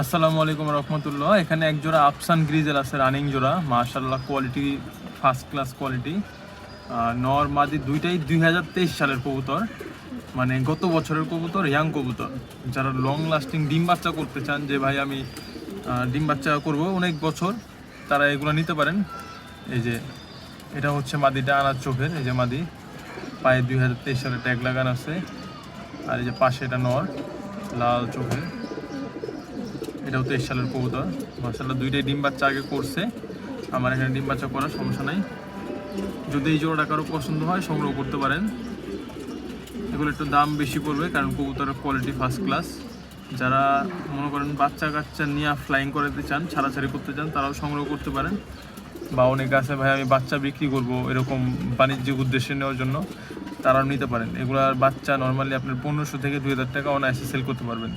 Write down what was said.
আসসালামু আলাইকুম রহমতুল্লাহ। এখানে এক জোড়া আফসান গ্রিজেল আছে, রানিং জোড়া, মাশাআল্লাহ কোয়ালিটি ফার্স্ট ক্লাস কোয়ালিটি। নর মাদি দুইটাই 2023 সালের কবুতর, মানে গত বছরের কবুতর, ইয়াং কবুতর। যারা লং লাস্টিং ডিম বাচ্চা করতে চান, যে ভাই আমি ডিম বাচ্চা করব অনেক বছর, তারা এগুলো নিতে পারেন। এই যে এটা হচ্ছে মাদিটা, আনার চোখের, এই যে মাদি, পায়ে 2023 সালে ট্যাগ লাগানো আছে। আর এই যে পাশে এটা নর, লাল চোখের, এটাও 23 সালের কবুতর। মাশাআল্লাহ দুইটাই ডিম বাচ্চা আগে করছে, আমার এখানে ডিম বাচ্চা করার সমস্যা নাই। যদি এই জোড়াটা কারো পছন্দ হয় সংগ্রহ করতে পারেন। এগুলো একটু দাম বেশি পড়বে, কারণ কবুতরের কোয়ালিটি ফার্স্ট ক্লাস। যারা মনে করেন বাচ্চা কাচ্চা নিয়ে ফ্লাইং করাতে চান, ছাড়াছাড়ি করতে চান, তারাও সংগ্রহ করতে পারেন। বা অনেকে আছে ভাই আমি বাচ্চা বিক্রি করব, এরকম বাণিজ্যিক উদ্দেশ্যে নেওয়ার জন্য, তারাও নিতে পারেন। এগুলার বাচ্চা নর্মালি আপনার 1500 থেকে 2000 টাকা অনায়াসে সেল করতে পারবেন।